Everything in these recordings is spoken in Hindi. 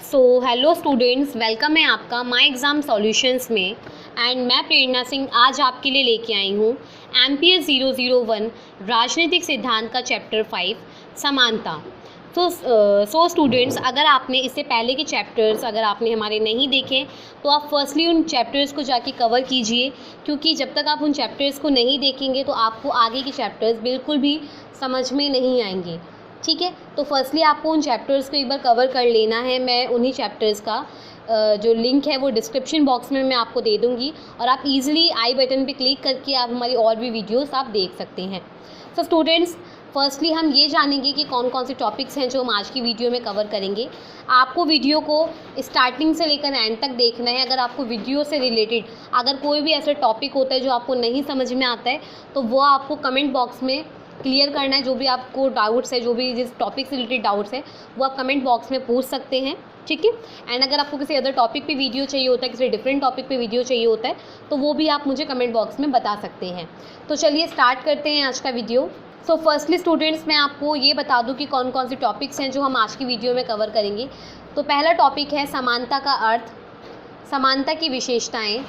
हेलो स्टूडेंट्स, वेलकम है आपका माय एग्ज़ाम सॉल्यूशंस में। एंड मैं प्रेरणा सिंह आज आपके लिए लेके आई हूँ एमपीएस 001 राजनीतिक सिद्धांत का चैप्टर 5 समानता। सो स्टूडेंट्स, अगर आपने इससे पहले के चैप्टर्स अगर आपने हमारे नहीं देखे तो आप फर्स्टली उन चैप्टर्स को जाके कवर कीजिए, क्योंकि जब तक आप उन चैप्टर्स को नहीं देखेंगे तो आपको आगे के चैप्टर्स बिल्कुल भी समझ में नहीं आएंगे। ठीक है, तो फर्स्टली आपको उन चैप्टर्स को एक बार कवर कर लेना है। मैं उन्हीं चैप्टर्स का जो लिंक है वो डिस्क्रिप्शन बॉक्स में मैं आपको दे दूँगी और आप इजीली आई बटन पे क्लिक करके आप हमारी और भी वीडियोस आप देख सकते हैं। सो स्टूडेंट्स, फर्स्टली हम ये जानेंगे कि कौन कौन से टॉपिक्स हैं जो हम आज की वीडियो में कवर करेंगे। आपको वीडियो को स्टार्टिंग से लेकर एंड तक देखना है। अगर आपको वीडियो से रिलेटेड अगर कोई भी ऐसा टॉपिक होता है जो आपको नहीं समझ में आता है तो वो आपको कमेंट बॉक्स में क्लियर करना है। जो भी आपको डाउट्स है, जो भी जिस टॉपिक से रिलेटेड डाउट्स है वो आप कमेंट बॉक्स में पूछ सकते हैं। ठीक है, एंड अगर आपको किसी अदर टॉपिक पे वीडियो चाहिए होता है, किसी डिफरेंट टॉपिक पे वीडियो चाहिए होता है तो वो भी आप मुझे कमेंट बॉक्स में बता सकते हैं। तो चलिए स्टार्ट करते हैं आज का वीडियो। सो फर्स्टली स्टूडेंट्स, मैं आपको ये बता दूं कि कौन कौन से टॉपिक्स हैं जो हम आज की वीडियो में कवर करेंगे। तो पहला टॉपिक है समानता का अर्थ, समानता की विशेषताएँ,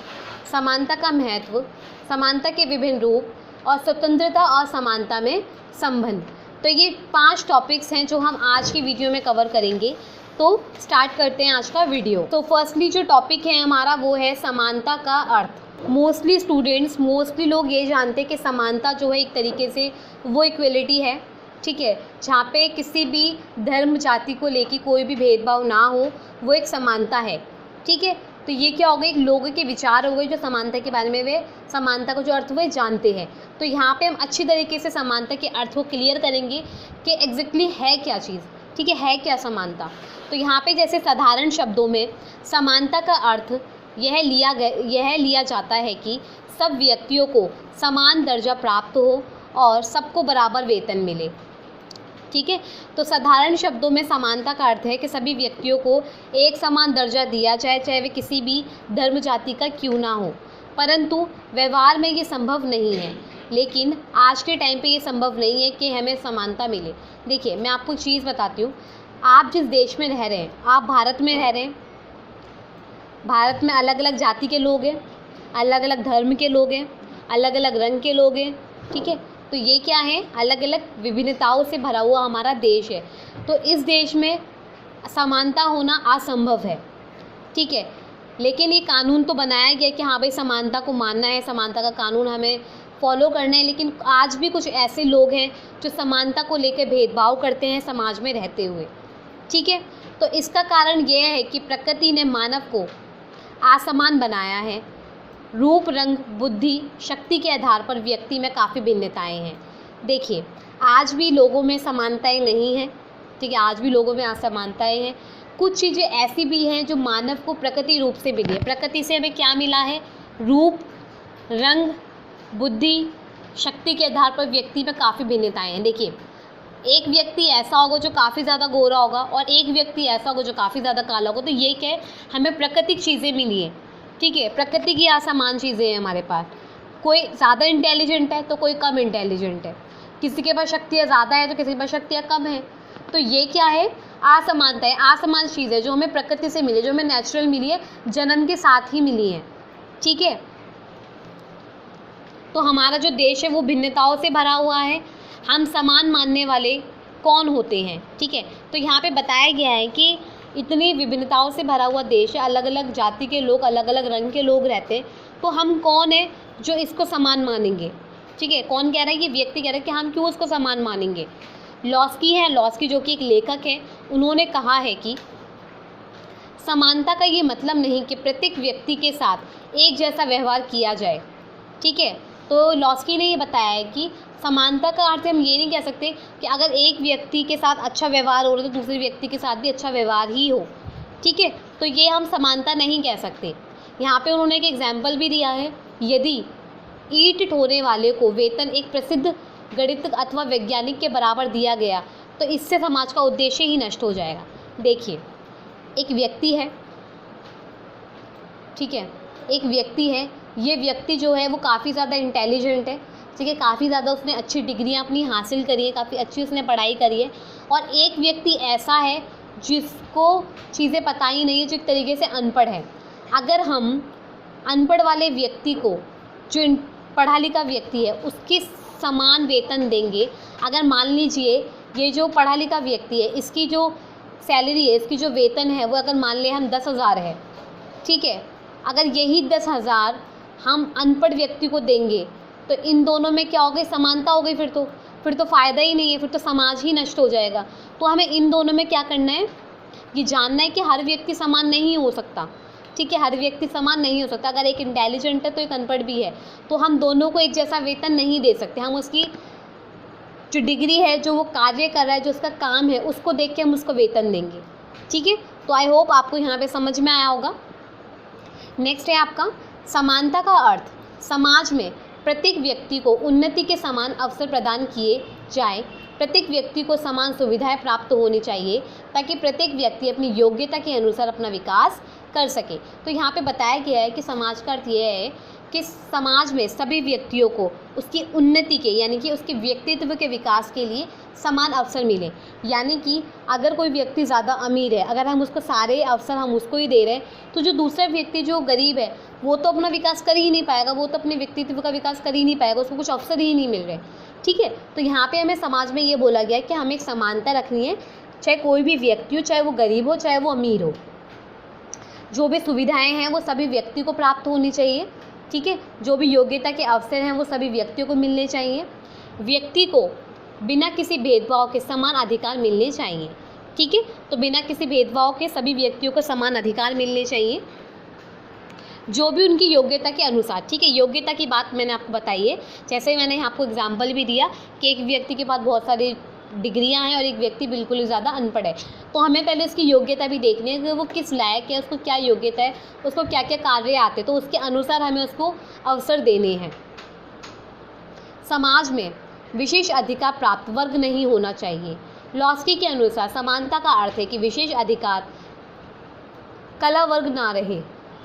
समानता का महत्व, समानता के विभिन्न रूप और स्वतंत्रता और समानता में संबंध। तो ये 5 टॉपिक्स हैं जो हम आज की वीडियो में कवर करेंगे। तो स्टार्ट करते हैं आज का वीडियो। तो फर्स्टली जो टॉपिक है हमारा वो है समानता का अर्थ। मोस्टली स्टूडेंट्स, मोस्टली लोग ये जानते हैं कि समानता जो है एक तरीके से वो इक्वलिटी है। ठीक है, जहाँ पे किसी भी धर्म जाति को लेके कोई भी भेदभाव ना हो, वो एक समानता है। ठीक है, तो ये क्या हो गए, एक लोगों के विचार हो गए जो समानता के बारे में वे समानता का जो अर्थ वे जानते हैं। तो यहाँ पे हम अच्छी तरीके से समानता के अर्थ को क्लियर करेंगे कि एग्जैक्टली है क्या चीज़। ठीक है क्या समानता। तो यहाँ पे जैसे साधारण शब्दों में समानता का अर्थ यह लिया जाता है कि सब व्यक्तियों को समान दर्जा प्राप्त हो और सबको बराबर वेतन मिले। ठीक है, तो साधारण शब्दों में समानता का अर्थ है कि सभी व्यक्तियों को एक समान दर्जा दिया जाए, चाहे वे किसी भी धर्म जाति का क्यों ना हो। परंतु व्यवहार में ये संभव नहीं है, लेकिन आज के टाइम पे ये संभव नहीं है कि हमें समानता मिले। देखिए, मैं आपको चीज़ बताती हूँ। आप जिस देश में रह रहे हैं, आप भारत में रह रहे हैं। भारत में अलग अलग जाति के लोग हैं, अलग अलग धर्म के लोग हैं, अलग अलग रंग के लोग हैं। ठीक है, तो ये क्या है, अलग अलग विभिन्नताओं से भरा हुआ हमारा देश है। तो इस देश में समानता होना असंभव है। ठीक है, लेकिन ये कानून तो बनाया गया कि हाँ भाई समानता को मानना है, समानता का कानून हमें फॉलो करना है। लेकिन आज भी कुछ ऐसे लोग हैं जो समानता को लेकर भेदभाव करते हैं समाज में रहते हुए। ठीक है, तो इसका कारण यह है कि प्रकृति ने मानव को असमान बनाया है। रूप, रंग, बुद्धि, शक्ति के आधार पर व्यक्ति में काफ़ी भिन्नताएं हैं। देखिए, आज भी लोगों में समानताएं नहीं हैं। ठीक है, आज भी लोगों में असमानताएं हैं। कुछ चीज़ें ऐसी भी हैं जो मानव को प्रकृति रूप से मिली है। प्रकृति से हमें क्या मिला है, रूप, रंग, बुद्धि, शक्ति के आधार पर व्यक्ति में काफ़ी भिन्नताएं हैं। देखिए, एक व्यक्ति ऐसा होगा जो काफ़ी ज़्यादा गोरा होगा और एक व्यक्ति ऐसा होगा जो काफ़ी ज़्यादा काला होगा। तो ये क्या है, हमें प्राकृतिक चीज़ें मिली हैं। ठीक है, प्रकृति की असमान चीज़ें हैं हमारे पास। कोई ज़्यादा इंटेलिजेंट है तो कोई कम इंटेलिजेंट है, किसी के पास शक्तियाँ ज़्यादा है तो किसी के पास शक्तियाँ कम है। तो ये क्या है, असमानता है, असमान चीज़ है जो हमें प्रकृति से मिली है, जो हमें नेचुरल मिली है, जन्म के साथ ही मिली है। ठीक है, तो हमारा जो देश है वो भिन्नताओं से भरा हुआ है। हम समान मानने वाले कौन होते हैं। ठीक है, तो यहाँ पे बताया गया है कि इतनी विभिन्नताओं से भरा हुआ देश है, अलग अलग जाति के लोग, अलग अलग रंग के लोग रहते हैं। तो हम कौन है जो इसको समान मानेंगे। ठीक है, कौन कह रहा है, ये व्यक्ति कह रहा है कि हम क्यों उसको समान मानेंगे। लॉस्की जो कि एक लेखक है, उन्होंने कहा है कि समानता का ये मतलब नहीं कि प्रत्येक व्यक्ति के साथ एक जैसा व्यवहार किया जाए। ठीक है, तो लॉस्की ने ये बताया है कि समानता का अर्थ हम ये नहीं कह सकते कि अगर एक व्यक्ति के साथ अच्छा व्यवहार हो रहा है तो दूसरे व्यक्ति के साथ भी अच्छा व्यवहार ही हो। ठीक है, तो ये हम समानता नहीं कह सकते। यहाँ पे उन्होंने एक एग्जाम्पल भी दिया है, यदि ईंट ढोने वाले को वेतन एक प्रसिद्ध गणितज्ञ अथवा वैज्ञानिक के बराबर दिया गया तो इससे समाज का उद्देश्य ही नष्ट हो जाएगा। देखिए, एक व्यक्ति है, ठीक है, एक व्यक्ति है, ये व्यक्ति जो है वो काफ़ी ज़्यादा इंटेलिजेंट है। ठीक है, काफ़ी ज़्यादा उसने अच्छी डिग्रियां अपनी हासिल करी है, काफ़ी अच्छी उसने पढ़ाई करी है। और एक व्यक्ति ऐसा है जिसको चीज़ें पता ही नहीं है, जो एक तरीके से अनपढ़ है, अगर हम अनपढ़ वाले व्यक्ति को जो पढ़ा लिखा व्यक्ति है उसकी समान वेतन देंगे, अगर मान लीजिए ये जो पढ़ा लिखा व्यक्ति है इसकी जो सैलरी है, इसकी जो वेतन है वो अगर मान लें हम 10,000 है, ठीक है, अगर यही 10,000 हम अनपढ़ व्यक्ति को देंगे तो इन दोनों में क्या हो गई, समानता हो गई। फिर तो फ़ायदा ही नहीं है, फिर तो समाज ही नष्ट हो जाएगा। तो हमें इन दोनों में क्या करना है, ये जानना है कि हर व्यक्ति समान नहीं हो सकता, ठीक है, हर व्यक्ति समान नहीं हो सकता। अगर एक इंटेलिजेंट है तो एक अनपढ़ भी है, तो हम दोनों को एक जैसा वेतन नहीं दे सकते। हम उसकी जो डिग्री है, जो वो कार्य कर रहा है, जो उसका काम है, उसको देख के हम उसको वेतन देंगे, ठीक है। तो आई होप आपको यहाँ पे समझ में आया होगा। नेक्स्ट है आपका समानता का अर्थ। समाज में प्रत्येक व्यक्ति को उन्नति के समान अवसर प्रदान किए जाए, प्रत्येक व्यक्ति को समान सुविधाएं प्राप्त होनी चाहिए ताकि प्रत्येक व्यक्ति अपनी योग्यता के अनुसार अपना विकास कर सके। तो यहाँ पे बताया गया है कि समाज का अर्थ यह है कि समाज में सभी व्यक्तियों को उसकी उन्नति के, यानी कि उसके व्यक्तित्व के विकास के लिए समान अवसर मिले। यानी कि अगर कोई व्यक्ति ज़्यादा अमीर है, अगर हम उसको सारे अवसर हम उसको ही दे रहे हैं, तो जो दूसरा व्यक्ति जो गरीब है वो तो अपना विकास कर ही नहीं पाएगा, वो तो अपने व्यक्तित्व का विकास कर ही नहीं पाएगा, उसको कुछ अवसर ही नहीं मिल रहे, ठीक है। तो यहाँ पे हमें समाज में ये बोला गया है कि हमें एक समानता रखनी है, चाहे कोई भी व्यक्ति हो, चाहे वो गरीब हो, चाहे वो अमीर हो, जो भी सुविधाएँ हैं वो सभी व्यक्ति को प्राप्त होनी चाहिए, ठीक है। जो भी योग्यता के अवसर हैं वो सभी व्यक्तियों को मिलने चाहिए। व्यक्ति को बिना किसी भेदभाव के समान अधिकार मिलने चाहिए, ठीक है। तो बिना किसी भेदभाव के सभी व्यक्तियों को समान अधिकार मिलने चाहिए, जो भी उनकी योग्यता के अनुसार, ठीक है। योग्यता की बात मैंने आपको बताई है, जैसे मैंने आपको एग्जाम्पल भी दिया कि एक व्यक्ति के पास बहुत सारी डिग्रियां हैं और एक व्यक्ति बिल्कुल ही ज़्यादा अनपढ़ है, तो हमें पहले उसकी योग्यता भी देखनी है कि वो किस लायक है, उसको क्या योग्यता है, उसको क्या क्या कार्य आते हैं, तो उसके अनुसार हमें उसको अवसर देने हैं। समाज में विशेष अधिकार प्राप्त वर्ग नहीं होना चाहिए। लॉस्की के अनुसार समानता का अर्थ है कि विशेष अधिकार कला वर्ग ना रहे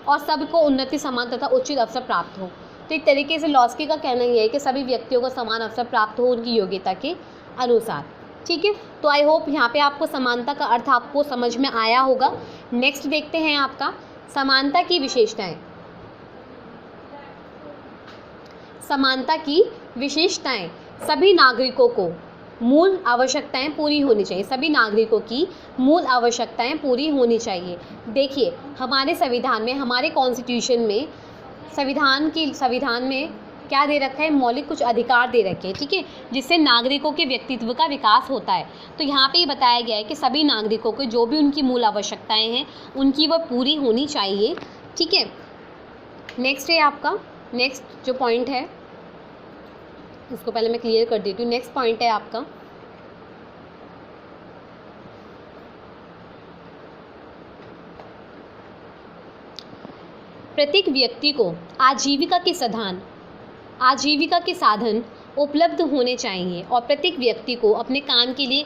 और सबको उन्नति, समान तथा उचित अवसर प्राप्त हो। तो एक तरीके से लॉस्की का कहना यह है कि सभी व्यक्तियों को समान अवसर प्राप्त हो उनकी योग्यता के अनुसार, ठीक है। तो आई होप यहाँ पे आपको समानता का अर्थ आपको समझ में आया होगा। नेक्स्ट देखते हैं आपका समानता की विशेषताएं। समानता की विशेषताएं, सभी नागरिकों को मूल आवश्यकताएं पूरी होनी चाहिए, सभी नागरिकों की मूल आवश्यकताएं पूरी होनी चाहिए। देखिए हमारे संविधान में, हमारे कॉन्स्टिट्यूशन में, संविधान में क्या दे रखा है, मौलिक कुछ अधिकार दे रखे हैं, ठीक है, जिससे नागरिकों के व्यक्तित्व का विकास होता है। तो यहाँ पे ये बताया गया है कि सभी नागरिकों को जो भी उनकी मूल आवश्यकताएं हैं उनकी वह पूरी होनी चाहिए, ठीक है। नेक्स्ट है आपका, नेक्स्ट जो पॉइंट है इसको पहले मैं क्लियर कर देती हूँ। नेक्स्ट पॉइंट है आपका प्रत्येक व्यक्ति को आजीविका के साधन उपलब्ध होने चाहिए और प्रत्येक व्यक्ति को अपने काम के लिए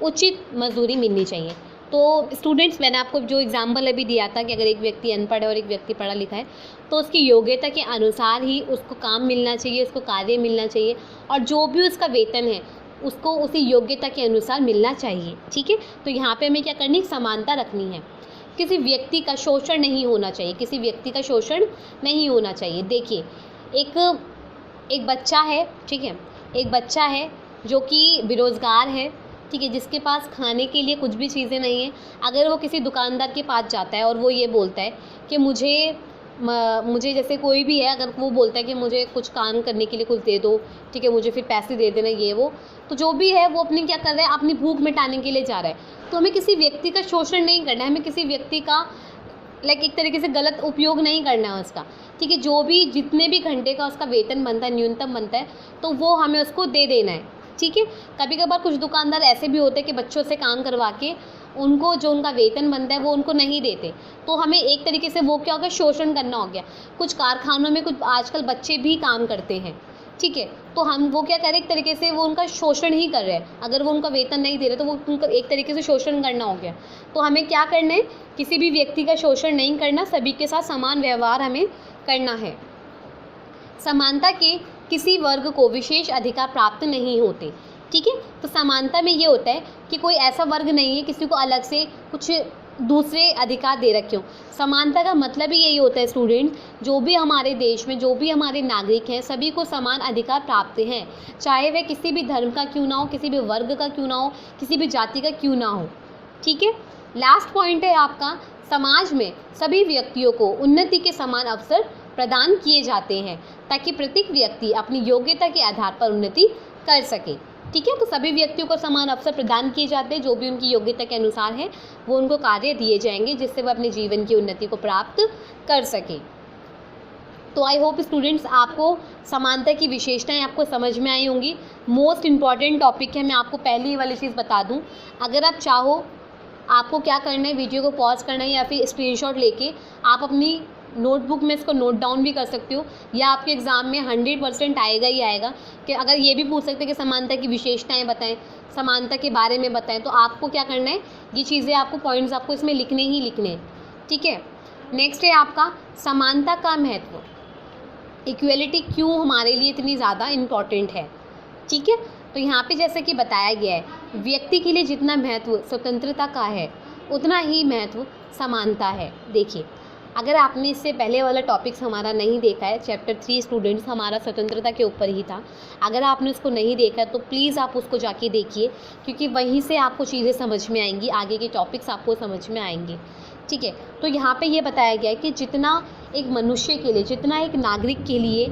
उचित मजदूरी मिलनी चाहिए। तो स्टूडेंट्स, मैंने आपको जो एग्जाम्पल अभी दिया था कि अगर एक व्यक्ति अनपढ़ है और एक व्यक्ति पढ़ा लिखा है तो उसकी योग्यता के अनुसार ही उसको काम मिलना चाहिए, उसको कार्य मिलना चाहिए और जो भी उसका वेतन है उसको उसी योग्यता के अनुसार मिलना चाहिए, ठीक है। तो यहाँ पे हमें क्या करनी, समानता रखनी है। किसी व्यक्ति का शोषण नहीं होना चाहिए, किसी व्यक्ति का शोषण नहीं होना चाहिए। देखिए एक बच्चा है, ठीक है, एक बच्चा है जो कि बेरोज़गार है, ठीक है, जिसके पास खाने के लिए कुछ भी चीज़ें नहीं है। अगर वो किसी दुकानदार के पास जाता है और वो ये बोलता है कि मुझे जैसे कोई भी है, अगर वो बोलता है कि मुझे कुछ काम करने के लिए कुछ दे दो, ठीक है, मुझे फिर पैसे दे देना, ये वो, तो जो भी है वो अपनी क्या कर रहा है, अपनी भूख मिटाने के लिए जा रहा है। तो हमें किसी व्यक्ति का शोषण नहीं करना है, हमें किसी व्यक्ति का एक तरीके से गलत उपयोग नहीं करना है उसका, ठीक है। जो भी जितने भी घंटे का उसका वेतन बनता है, न्यूनतम बनता है, तो वो हमें उसको दे देना है, ठीक है। कभी कभार कुछ दुकानदार ऐसे भी होते हैं कि बच्चों से काम करवा के उनको जो उनका वेतन बनता है वो उनको नहीं देते, तो हमें एक तरीके से वो क्या हो गया, शोषण करना हो गया। कुछ कारखानों में कुछ आजकल बच्चे भी काम करते हैं, ठीक है, तो हम वो क्या करें, एक तरीके से वो उनका शोषण ही कर रहे हैं। अगर वो उनका वेतन नहीं दे रहे तो वो उनका एक तरीके से शोषण करना हो गया। तो हमें क्या करना है, किसी भी व्यक्ति का शोषण नहीं करना, सभी के साथ समान व्यवहार हमें करना है। समानता के किसी वर्ग को विशेष अधिकार प्राप्त नहीं होते। ठीक है। तो समानता में ये होता है कि कोई ऐसा वर्ग नहीं है किसी को अलग से कुछ दूसरे अधिकार दे रखे हो। समानता का मतलब ही यही होता है स्टूडेंट, जो भी हमारे देश में जो भी हमारे नागरिक हैं सभी को समान अधिकार प्राप्त हैं, चाहे वह किसी भी धर्म का क्यों ना हो, किसी भी वर्ग का क्यों ना हो, किसी भी जाति का क्यों ना हो। ठीक है। लास्ट पॉइंट है आपका, समाज में सभी व्यक्तियों को उन्नति के समान अवसर प्रदान किए जाते हैं ताकि प्रत्येक व्यक्ति अपनी योग्यता के आधार पर उन्नति कर सके। ठीक है। तो सभी व्यक्तियों को समान अवसर प्रदान किए जाते हैं, जो भी उनकी योग्यता के अनुसार है वो उनको कार्य दिए जाएंगे जिससे वह अपने जीवन की उन्नति को प्राप्त कर सके। तो आई होप स्टूडेंट्स आपको समानता की विशेषताएं आपको समझ में आई होंगी। मोस्ट इम्पॉर्टेंट टॉपिक है, मैं आपको पहली वाली चीज़ बता दूं, अगर आप चाहो आपको क्या करना है, वीडियो को पॉज करना है या फिर स्क्रीनशॉट लेके आप अपनी नोटबुक में इसको नोट डाउन भी कर सकते हो, या आपके एग्ज़ाम में 100% आएगा ही आएगा कि अगर ये भी पूछ सकते हैं कि समानता की विशेषताएं बताएं, समानता के बारे में बताएं, तो आपको क्या करना है, ये चीज़ें आपको पॉइंट्स आपको इसमें लिखने ही लिखने हैं। ठीक है। नेक्स्ट है आपका समानता का महत्व, इक्वलिटी क्यों हमारे लिए इतनी ज़्यादा इम्पॉर्टेंट है। ठीक है। तो यहाँ पे जैसे कि बताया गया है, व्यक्ति के लिए जितना महत्व स्वतंत्रता का है उतना ही महत्व समानता है। देखिए, अगर आपने इससे पहले वाला टॉपिक्स हमारा नहीं देखा है, चैप्टर 3 स्टूडेंट्स हमारा स्वतंत्रता के ऊपर ही था, अगर आपने उसको नहीं देखा है तो प्लीज़ आप उसको जाके देखिए, क्योंकि वहीं से आपको चीज़ें समझ में आएंगी, आगे के टॉपिक्स आपको समझ में आएंगे। ठीक है। तो यहाँ पे ये बताया गया है कि जितना एक मनुष्य के लिए, जितना एक नागरिक के लिए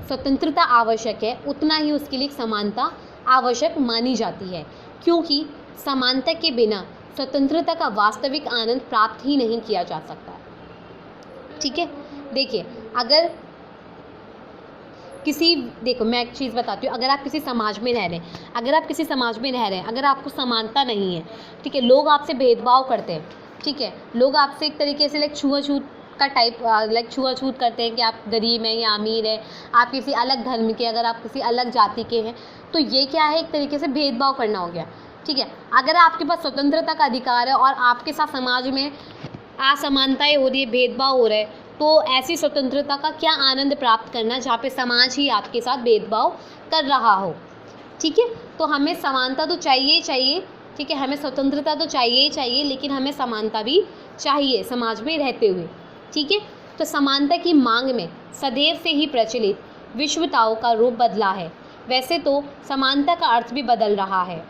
स्वतंत्रता आवश्यक है उतना ही उसके लिए समानता आवश्यक मानी जाती है, क्योंकि समानता के बिना स्वतंत्रता का वास्तविक आनंद प्राप्त ही नहीं किया जा सकता। ठीक है। देखिए, अगर देखो मैं एक चीज़ बताती हूँ, अगर आप किसी समाज में रह रहे हैं, अगर आपको समानता नहीं है, ठीक है, लोग आपसे भेदभाव करते हैं, ठीक है, लोग आपसे एक तरीके से छुआछूत का टाइप छुआछूत करते हैं कि आप गरीब हैं या अमीर है, आप किसी अलग धर्म के, अगर आप किसी अलग जाति के हैं, तो ये क्या है, एक तरीके से भेदभाव करना हो गया। ठीक है। अगर आपके पास स्वतंत्रता का अधिकार है और आपके साथ समाज में असमानताएं हो रही है, भेदभाव हो रहा है, तो ऐसी स्वतंत्रता का क्या आनंद प्राप्त करना जहाँ पे समाज ही आपके साथ भेदभाव कर रहा हो। ठीक है। तो हमें समानता तो चाहिए ही चाहिए, ठीक है, हमें स्वतंत्रता तो चाहिए ही चाहिए, लेकिन हमें समानता भी चाहिए समाज में रहते हुए। ठीक है। तो समानता की मांग में सदैव से ही प्रचलित विषमताओं का रूप बदला है। वैसे तो समानता का अर्थ भी बदल रहा है।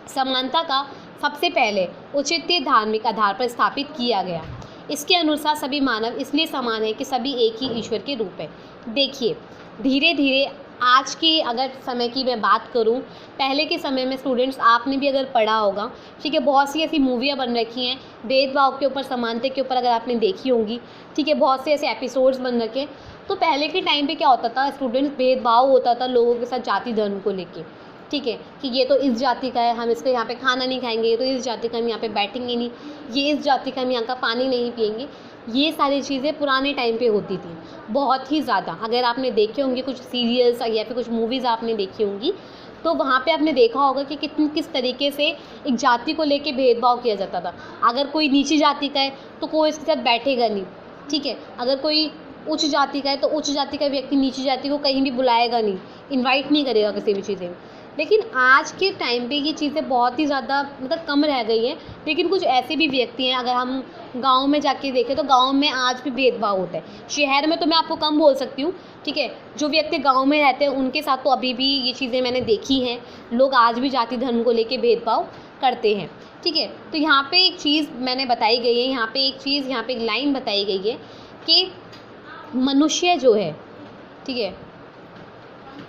समानता का सबसे पहले औचित्य धार्मिक आधार पर स्थापित किया गया। इसके अनुसार सभी मानव इसलिए समान है कि सभी एक ही ईश्वर के रूप है। देखिए, धीरे धीरे आज की अगर समय की मैं बात करूं, पहले के समय में स्टूडेंट्स आपने भी अगर पढ़ा होगा, ठीक है, बहुत सी ऐसी मूवियाँ बन रखी हैं भेदभाव के ऊपर, समानता के ऊपर, अगर आपने देखी होंगी, ठीक है, बहुत से ऐसे एपिसोड्स बन रखे हैं। तो पहले के टाइम पे क्या होता था, स्टूडेंट्स भेदभाव होता था लोगों के साथ जाति धर्म को लेके, ठीक है, कि ये तो इस जाति का है, हम इसके यहाँ पे खाना नहीं खाएंगे, ये तो इस जाति का हम यहाँ पे बैठेंगे नहीं, ये इस जाति का हम यहाँ का पानी नहीं पिएंगे। ये सारी चीज़ें पुराने टाइम पे होती थी बहुत ही ज़्यादा। अगर आपने देखे होंगे कुछ सीरियल्स या फिर कुछ मूवीज़ आपने देखी होंगी, तो वहाँ पे आपने देखा होगा कि किस तरीके से एक जाति को लेके भेदभाव किया जाता था। अगर कोई नीची जाति का है तो कोई इसके साथ बैठेगा नहीं, ठीक है, अगर कोई उच्च जाति का है तो उच्च जाति का व्यक्ति नीची जाति को कहीं भी बुलाएगा नहीं, इन्वाइट नहीं करेगा किसी भी चीज़ें में। लेकिन आज के टाइम पे ये चीज़ें बहुत ही ज़्यादा मतलब कम रह गई हैं। लेकिन कुछ ऐसे भी व्यक्ति हैं, अगर हम गांव में जाके देखें तो गांव में आज भी भेदभाव होता है। शहर में तो मैं आपको कम बोल सकती हूँ, ठीक है, जो व्यक्ति गांव में रहते हैं उनके साथ तो अभी भी ये चीज़ें मैंने देखी हैं, लोग आज भी जाति धर्म को लेके भेदभाव करते हैं। ठीक है। तो यहाँ पे एक चीज़ मैंने बताई गई है, यहाँ पे एक लाइन बताई गई है कि मनुष्य जो है, ठीक है,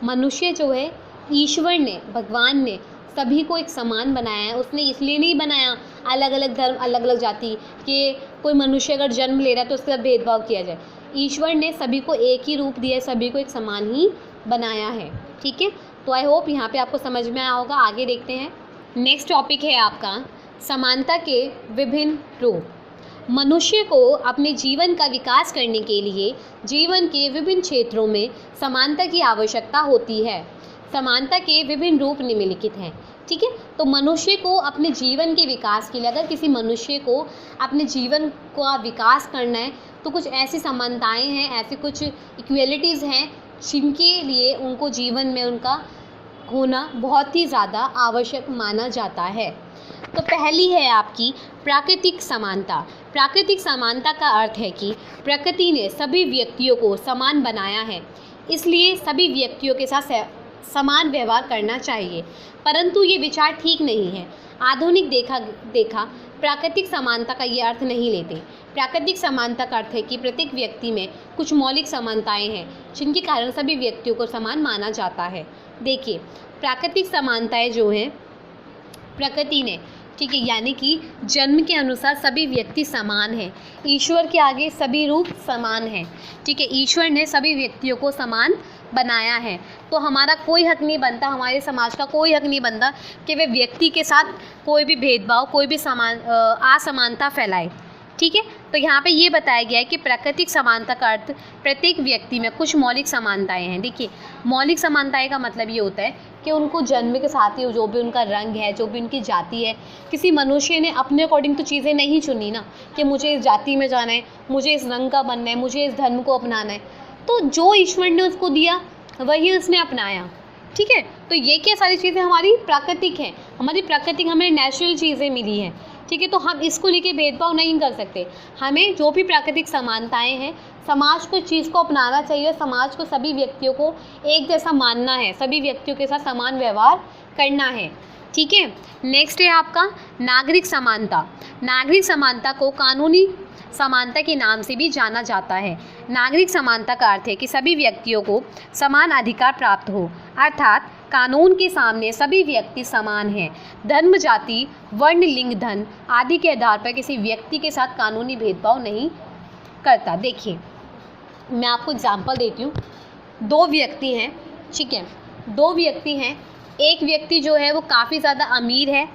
मनुष्य जो है, ईश्वर ने, भगवान ने सभी को एक समान बनाया है। उसने इसलिए नहीं बनाया अलग अलग धर्म, अलग अलग जाति के, कोई मनुष्य अगर जन्म ले रहा है तो उसके साथ भेदभाव किया जाए। ईश्वर ने सभी को एक ही रूप दिया है, सभी को एक समान ही बनाया है। ठीक है। तो आई होप यहाँ पे आपको समझ में आया होगा। आगे देखते हैं। नेक्स्ट टॉपिक है आपका समानता के विभिन्न रूप। मनुष्य को अपने जीवन का विकास करने के लिए जीवन के विभिन्न क्षेत्रों में समानता की आवश्यकता होती है। समानता के विभिन्न रूप निम्नलिखित हैं। ठीक है। तो मनुष्य को अपने जीवन के विकास के लिए, अगर किसी मनुष्य को अपने जीवन का विकास करना है तो कुछ ऐसी समानताएं हैं, ऐसी कुछ इक्वलिटीज़ हैं जिनके लिए उनको जीवन में उनका होना बहुत ही ज़्यादा आवश्यक माना जाता है। तो पहली है आपकी प्राकृतिक समानता। प्राकृतिक समानता का अर्थ है कि प्रकृति ने सभी व्यक्तियों को समान बनाया है, इसलिए सभी व्यक्तियों के साथ समान व्यवहार करना चाहिए। परंतु ये विचार ठीक नहीं है। आधुनिक देखा प्राकृतिक समानता का ये अर्थ नहीं लेते। प्राकृतिक समानता का अर्थ है कि प्रत्येक व्यक्ति में कुछ मौलिक समानताएं हैं जिनके कारण सभी व्यक्तियों को समान माना जाता है। देखिए, प्राकृतिक समानताएं जो हैं प्रकृति ने, ठीक है, यानी कि जन्म के अनुसार सभी व्यक्ति समान हैं। ईश्वर के आगे सभी रूप समान हैं, ठीक है। ईश्वर ने सभी व्यक्तियों को समान बनाया है, तो हमारा कोई हक नहीं बनता, हमारे समाज का कोई हक नहीं बनता कि वे व्यक्ति के साथ कोई भी भेदभाव, कोई भी असमानता फैलाए, ठीक है। तो यहाँ पे ये बताया गया है कि प्राकृतिक समानता का अर्थ प्रत्येक व्यक्ति में कुछ मौलिक समानताएं हैं। देखिए, मौलिक समानताएं का मतलब ये होता है कि उनको जन्म के साथ ही जो भी उनका रंग है, जो भी उनकी जाति है, किसी मनुष्य ने अपने अकॉर्डिंग तो चीज़ें नहीं चुनी ना कि मुझे इस जाति में जाना है, मुझे इस रंग का बनना है, मुझे इस धर्म को अपनाना है। तो जो ईश्वर ने उसको दिया वही उसने अपनाया, ठीक है। तो ये क्या सारी चीज़ें हमारी प्राकृतिक हैं, हमारी प्राकृतिक हमें नेचुरल चीज़ें मिली हैं, ठीक है। तो हम इसको लेके भेदभाव नहीं कर सकते। हमें जो भी प्राकृतिक समानताएं हैं, समाज को चीज़ को अपनाना चाहिए, समाज को सभी व्यक्तियों को एक जैसा मानना है, सभी व्यक्तियों के साथ समान व्यवहार करना है, ठीक है। नेक्स्ट है आपका नागरिक समानता। नागरिक समानता को कानूनी समानता के नाम से भी जाना जाता है। नागरिक समानता का अर्थ है कि सभी व्यक्तियों को समान अधिकार प्राप्त हो, अर्थात कानून के सामने सभी व्यक्ति समान हैं। धर्म, जाति, वर्ण, लिंग, धन आदि के आधार पर किसी व्यक्ति के साथ कानूनी भेदभाव नहीं करता। देखिए, मैं आपको एग्जांपल देती हूँ। दो व्यक्ति हैं, ठीक है, दो व्यक्ति हैं। एक व्यक्ति जो है वो काफ़ी ज़्यादा अमीर है,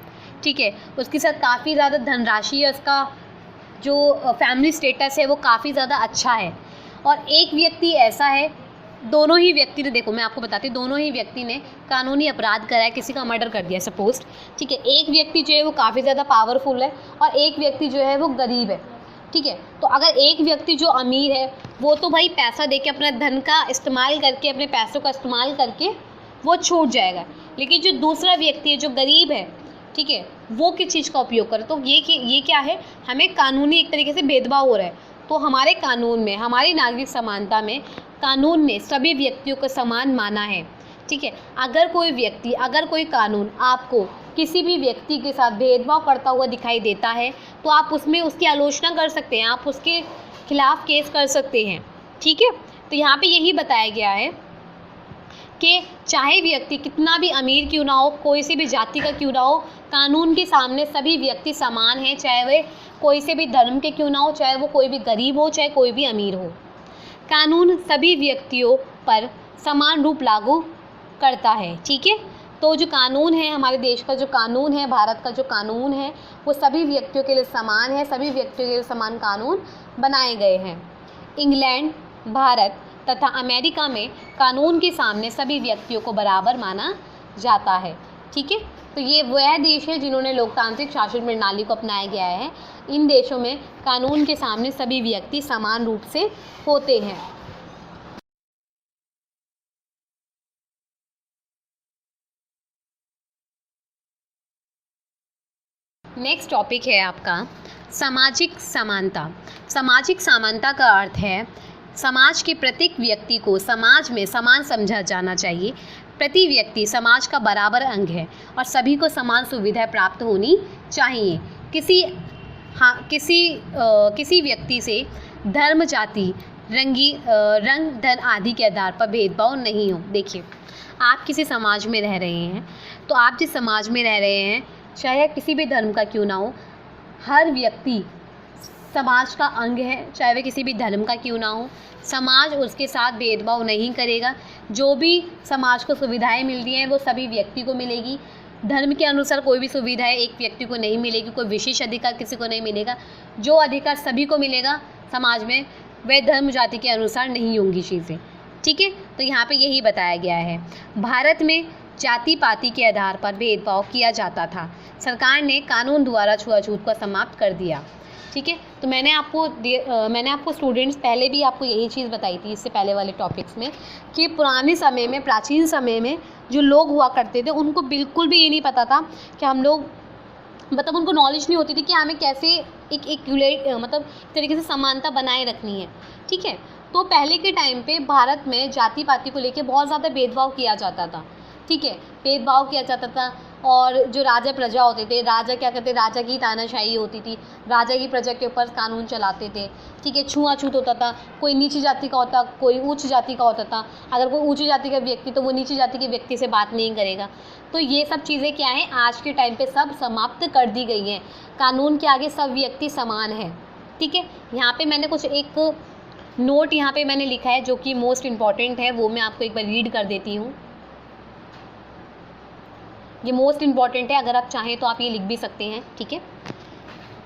ठीक है, उसके साथ काफ़ी ज़्यादा धनराशि है, उसका जो फैमिली स्टेटस है वो काफ़ी ज़्यादा अच्छा है। और एक व्यक्ति ऐसा है, दोनों ही व्यक्ति ने, देखो मैं आपको बताती हूँ, दोनों ही व्यक्ति ने कानूनी अपराध करा है, किसी का मर्डर कर दिया सपोज, ठीक है। एक व्यक्ति जो है वो काफ़ी ज़्यादा पावरफुल है और एक व्यक्ति जो है वो गरीब है, ठीक है। तो अगर एक व्यक्ति जो अमीर है वो तो भाई पैसा दे के, अपना धन का इस्तेमाल करके, अपने पैसों का इस्तेमाल करके वो छूट जाएगा, लेकिन जो दूसरा व्यक्ति है जो गरीब है, ठीक है, वो किस चीज़ का उपयोग करे। तो ये क्या है, हमें कानूनी एक तरीके से भेदभाव हो रहा है। तो हमारे कानून में, हमारी नागरिक समानता में कानून ने सभी व्यक्तियों को समान माना है, ठीक है। अगर कोई व्यक्ति, अगर कोई कानून आपको किसी भी व्यक्ति के साथ भेदभाव करता हुआ दिखाई देता है तो आप उसमें उसकी आलोचना कर सकते हैं, आप उसके खिलाफ केस कर सकते हैं, ठीक है। तो यहाँ पे यही बताया गया है कि चाहे व्यक्ति कितना भी अमीर क्यों ना हो, कोई से भी जाति का क्यों ना हो, कानून के सामने सभी व्यक्ति समान हैं, चाहे वे कोई से भी धर्म के क्यों ना हो, चाहे वो कोई भी गरीब हो, चाहे कोई भी अमीर हो। कानून सभी व्यक्तियों पर समान रूप लागू करता है, ठीक है। तो जो कानून है, हमारे देश का जो कानून है, भारत का जो कानून है, वो सभी व्यक्तियों के लिए समान है, सभी व्यक्तियों के लिए समान कानून बनाए गए हैं। इंग्लैंड, भारत तथा अमेरिका में कानून के सामने सभी व्यक्तियों को बराबर माना जाता है, ठीक है। तो ये वह देश है जिन्होंने लोकतांत्रिक शासन प्रणाली को अपनाया गया है। इन देशों में कानून के सामने सभी व्यक्ति समान रूप से होते हैं। नेक्स्ट टॉपिक है आपका सामाजिक समानता। सामाजिक समानता का अर्थ है समाज के प्रत्येक व्यक्ति को समाज में समान समझा जाना चाहिए। प्रति व्यक्ति समाज का बराबर अंग है और सभी को समान सुविधाएं प्राप्त होनी चाहिए। किसी व्यक्ति से धर्म, जाति, रंग, धन आदि के आधार पर भेदभाव नहीं हो। देखिए, आप किसी समाज में रह रहे हैं, तो आप जिस समाज में रह रहे हैं, चाहे किसी भी धर्म का क्यों ना हो, हर व्यक्ति समाज का अंग है, चाहे वह किसी भी धर्म का क्यों ना हो। समाज उसके साथ भेदभाव नहीं करेगा। जो भी समाज को सुविधाएं मिल रही हैं वो सभी व्यक्ति को मिलेगी। धर्म के अनुसार कोई भी सुविधाएं एक व्यक्ति को नहीं मिलेगी, कोई विशेष अधिकार किसी को नहीं मिलेगा। जो अधिकार सभी को मिलेगा समाज में, वह धर्म, जाति के अनुसार नहीं होंगी चीज़ें, ठीक है। तो यहाँ पे यही बताया गया है। भारत में जाति पाति के आधार पर भेदभाव किया जाता था। सरकार ने कानून द्वारा छुआछूत को समाप्त कर दिया, ठीक है। तो मैंने आपको स्टूडेंट्स पहले भी आपको यही चीज़ बताई थी इससे पहले वाले टॉपिक्स में कि पुराने समय में, प्राचीन समय में जो लोग हुआ करते थे उनको बिल्कुल भी ये नहीं पता था कि हम लोग, मतलब उनको नॉलेज नहीं होती थी कि हमें कैसे मतलब एक तरीके से समानता बनाए रखनी है। ठीक है, तो पहले के टाइम पे भारत में जाति पाति को लेके बहुत ज़्यादा भेदभाव किया जाता था। ठीक है, भेदभाव किया जाता था। और जो राजा प्रजा होते थे, राजा क्या करते, राजा की तानाशाही होती थी, राजा की प्रजा के ऊपर कानून चलाते थे। ठीक है, छुआछूत होता था, कोई नीची जाति का होता, कोई उच्च जाति का होता था। अगर कोई ऊंची जाति का व्यक्ति तो वो नीची जाति के व्यक्ति से बात नहीं करेगा। तो ये सब चीज़ें क्या है, आज के टाइम पे सब समाप्त कर दी गई हैं। कानून के आगे सब व्यक्ति समान है। ठीक है, यहाँ पे मैंने कुछ एक नोट यहाँ पे मैंने लिखा है जो कि मोस्ट इम्पॉर्टेंट है, वो मैं आपको एक बार रीड कर देती हूँ। ये मोस्ट इम्पॉर्टेंट है, अगर आप चाहें तो आप ये लिख भी सकते हैं। ठीक है,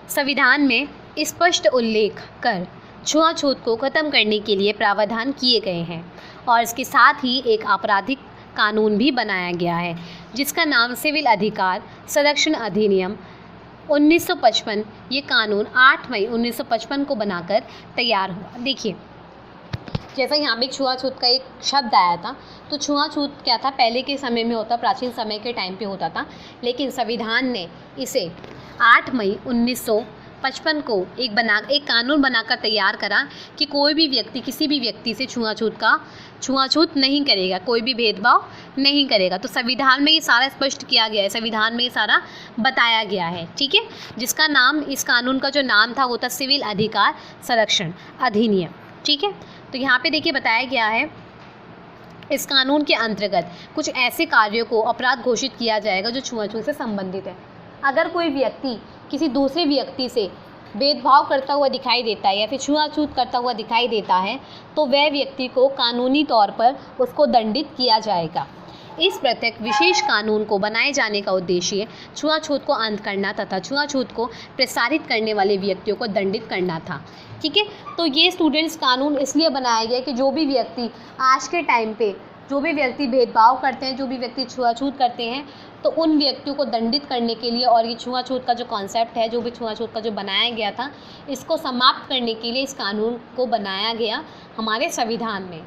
संविधान में स्पष्ट उल्लेख कर छुआछूत को ख़त्म करने के लिए प्रावधान किए गए हैं और इसके साथ ही एक आपराधिक कानून भी बनाया गया है जिसका नाम सिविल अधिकार संरक्षण अधिनियम 1955। ये कानून 8 मई 1955 को बनाकर तैयार हुआ। देखिए, जैसा यहाँ पे छुआछूत का एक शब्द आया था, तो छुआछूत क्या था, पहले के समय में होता, प्राचीन समय के टाइम पे होता था, लेकिन संविधान ने इसे 8 मई 1955 को एक कानून बनाकर तैयार करा कि कोई भी व्यक्ति किसी भी व्यक्ति से छुआछूत नहीं करेगा, कोई भी भेदभाव नहीं करेगा। तो संविधान में ये सारा स्पष्ट किया गया है, संविधान में ये सारा बताया गया है। ठीक है, जिसका नाम, इस कानून का जो नाम था वो था सिविल अधिकार संरक्षण अधिनियम। ठीक है, तो यहाँ पे देखिए बताया गया है, इस कानून के अंतर्गत कुछ ऐसे कार्यों को अपराध घोषित किया जाएगा जो छुआछूत से संबंधित है। अगर कोई व्यक्ति किसी दूसरे व्यक्ति से भेदभाव करता हुआ दिखाई देता है या फिर छुआछूत करता हुआ दिखाई देता है तो वह व्यक्ति को कानूनी तौर पर उसको दंडित किया जाएगा। इस प्रत्येक विशेष कानून को बनाए जाने का उद्देश्य छुआछूत को अंत करना तथा छुआछूत को प्रसारित करने वाले व्यक्तियों को दंडित करना था। ठीक है, तो ये स्टूडेंट्स कानून इसलिए बनाया गया कि जो भी व्यक्ति आज के टाइम पे जो भी व्यक्ति भेदभाव करते हैं, जो भी व्यक्ति छुआछूत करते हैं, तो उन व्यक्तियों को दंडित करने के लिए, और ये छुआछूत का जो कॉन्सेप्ट है, जो भी छुआछूत का जो बनाया गया था, इसको समाप्त करने के लिए इस कानून को बनाया गया हमारे संविधान में।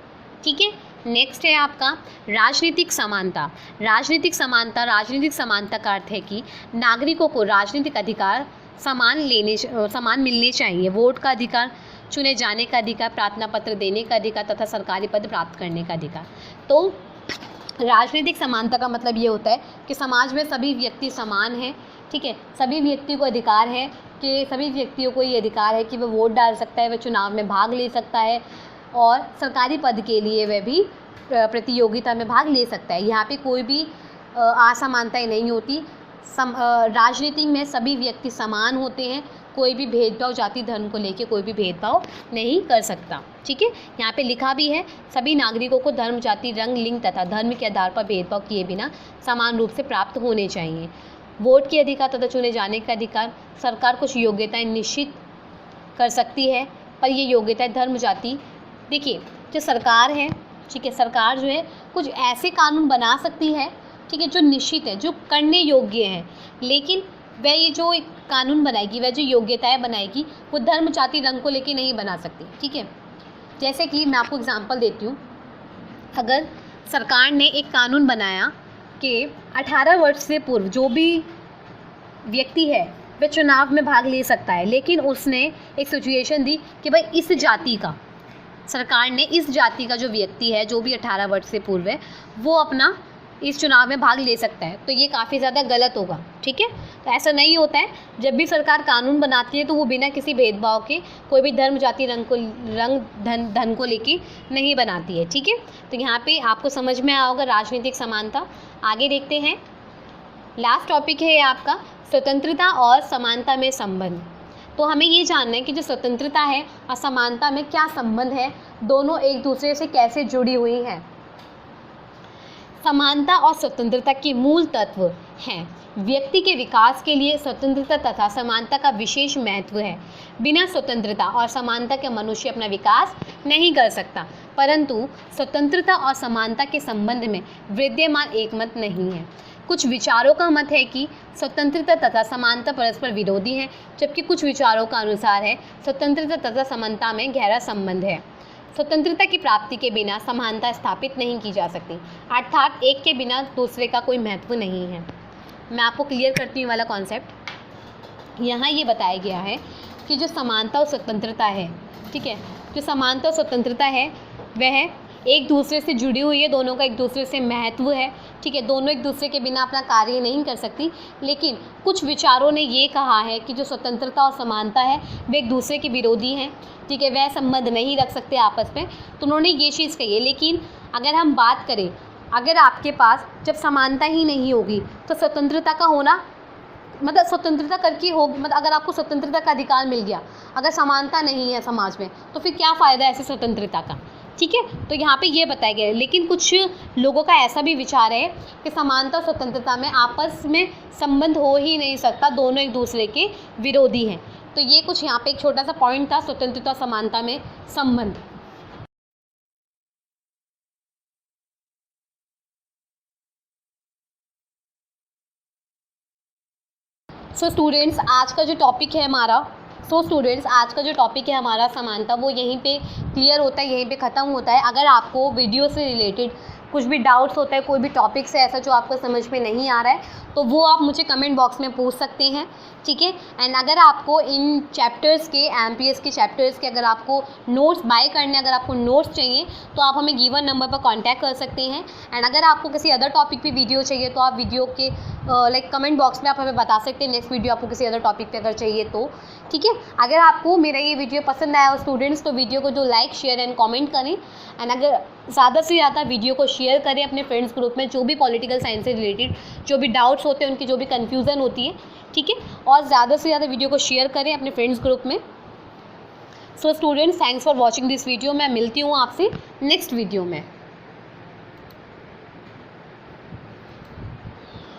ठीक है, नेक्स्ट है आपका राजनीतिक समानता। राजनीतिक समानता का अर्थ है कि नागरिकों को राजनीतिक अधिकार समान मिलने चाहिए। वोट का अधिकार, चुने जाने का अधिकार, प्रार्थना पत्र देने का अधिकार तथा सरकारी पद प्राप्त करने का अधिकार। तो राजनीतिक समानता का मतलब ये होता है कि समाज में सभी व्यक्ति समान हैं। ठीक है, सभी व्यक्ति को अधिकार है कि सभी व्यक्तियों को ये अधिकार है कि वह वोट डाल सकता है, वह चुनाव में भाग ले सकता है और सरकारी पद के लिए वह भी प्रतियोगिता में भाग ले सकता है। यहाँ पे कोई भी असमानताएं नहीं होती। राजनीति में सभी व्यक्ति समान होते हैं, कोई भी भेदभाव जाति धर्म को लेके कोई भी भेदभाव नहीं कर सकता। ठीक है, यहाँ पे लिखा भी है, सभी नागरिकों को धर्म, जाति, रंग, लिंग तथा धर्म के आधार पर भेदभाव किए बिना समान रूप से प्राप्त होने चाहिए। वोट के अधिकार तथा चुने जाने का अधिकार, सरकार कुछ योग्यताएं निश्चित कर सकती है, पर ये योग्यताएं धर्म, जाति, देखिए जो सरकार है, ठीक है, सरकार जो है कुछ ऐसे कानून बना सकती है, ठीक है, जो निश्चित है, जो करने योग्य हैं, लेकिन वह ये जो एक कानून बनाएगी, वह जो योग्यताएं बनाएगी, वो धर्म, जाति, रंग को लेके नहीं बना सकती। ठीक है, जैसे कि मैं आपको एग्जांपल देती हूँ, अगर सरकार ने एक कानून बनाया कि 18 वर्ष से पूर्व जो भी व्यक्ति है वह चुनाव में भाग ले सकता है, लेकिन उसने एक सिचुएशन दी कि भाई इस जाति का, सरकार ने इस जाति का जो व्यक्ति है, जो भी 18 वर्ष से पूर्व है, वो अपना इस चुनाव में भाग ले सकता है, तो ये काफ़ी ज़्यादा गलत होगा। ठीक है, तो ऐसा नहीं होता है। जब भी सरकार कानून बनाती है तो वो बिना किसी भेदभाव के कोई भी धर्म, जाति, धन को लेके नहीं बनाती है। ठीक है, तो यहाँ पे आपको समझ में आया होगा राजनीतिक समानता। आगे देखते हैं, लास्ट टॉपिक है आपका स्वतंत्रता और समानता में संबंध। तो हमें ये जानना है कि जो स्वतंत्रता है और समानता में क्या संबंध है, दोनों एक दूसरे से कैसे जुड़ी हुई हैं। समानता और स्वतंत्रता के मूल तत्व हैं। व्यक्ति के विकास के लिए स्वतंत्रता तथा समानता का विशेष महत्व है। बिना स्वतंत्रता और समानता के मनुष्य अपना विकास नहीं कर सकता, परंतु स्वतंत्रता और समानता के संबंध में विद्यमान एकमत नहीं है। कुछ विचारों का मत है कि स्वतंत्रता तथा समानता परस्पर विरोधी हैं, जबकि कुछ विचारों का अनुसार है स्वतंत्रता तथा समानता में गहरा संबंध है। स्वतंत्रता की प्राप्ति के बिना समानता स्थापित नहीं की जा सकती, अर्थात एक के बिना दूसरे का कोई महत्व नहीं है। मैं आपको क्लियर करती हूँ वाला कॉन्सेप्ट। यहाँ ये बताया गया है कि जो समानता और स्वतंत्रता है, ठीक है, जो समानता और स्वतंत्रता है वह एक दूसरे से जुड़ी हुई है, दोनों का एक दूसरे से महत्व है, ठीक है, दोनों एक दूसरे के बिना अपना कार्य नहीं कर सकती। लेकिन कुछ विचारों ने ये कहा है कि जो स्वतंत्रता और समानता है वे एक दूसरे के विरोधी हैं, ठीक है, वह संबंध नहीं रख सकते आपस में, तो उन्होंने ये चीज़ कही है। लेकिन अगर हम बात करें, अगर आपके पास जब समानता ही नहीं होगी तो स्वतंत्रता का होना, मतलब स्वतंत्रता करके होगी, मतलब अगर आपको स्वतंत्रता का अधिकार मिल गया, अगर समानता नहीं है समाज में तो फिर क्या फ़ायदा है ऐसे स्वतंत्रता का, ठीक है। तो यहाँ पे ये बताया गया है। लेकिन कुछ लोगों का ऐसा भी विचार है कि समानता और स्वतंत्रता में आपस में संबंध हो ही नहीं सकता, दोनों एक दूसरे के विरोधी हैं। तो ये कुछ यहाँ पे एक छोटा सा पॉइंट था, स्वतंत्रता और समानता में संबंध। सो स्टूडेंट्स, आज का जो टॉपिक है हमारा समानता, वो यहीं पे क्लियर होता है, यहीं पे ख़त्म होता है। अगर आपको वीडियो से रिलेटेड कुछ भी डाउट्स होता है, कोई भी टॉपिक से ऐसा जो आपको समझ में नहीं आ रहा है, तो वो आप मुझे कमेंट बॉक्स में पूछ सकते हैं, ठीक है। एंड अगर आपको इन चैप्टर्स के, एमपीएस के चैप्टर्स के, अगर आपको नोट्स बाय करने, अगर आपको नोट्स चाहिए तो आप हमें गिवन नंबर पर कांटेक्ट कर सकते हैं। एंड अगर आपको किसी अदर टॉपिक पे वीडियो चाहिए तो आप वीडियो के कमेंट बॉक्स में आप हमें बता सकते हैं नेक्स्ट वीडियो आपको किसी अदर टॉपिक पे अगर चाहिए तो, ठीक है। अगर आपको मेरा ये वीडियो पसंद आया हो स्टूडेंट्स, तो वीडियो को जो लाइक, शेयर एंड कमेंट करें। एंड अगर ज़्यादा से ज़्यादा वीडियो को शेयर करें अपने फ्रेंड्स ग्रुप में, जो भी पॉलिटिकल साइंस से रिलेटेड जो भी डाउट्स होते हैं, उनकी जो भी कन्फ्यूज़न होती है, ठीक है, और ज़्यादा से ज़्यादा वीडियो को शेयर करें अपने फ्रेंड्स ग्रुप में। So students, thanks for watching this video. मैं मिलती हूँ आपसे नेक्स्ट वीडियो में।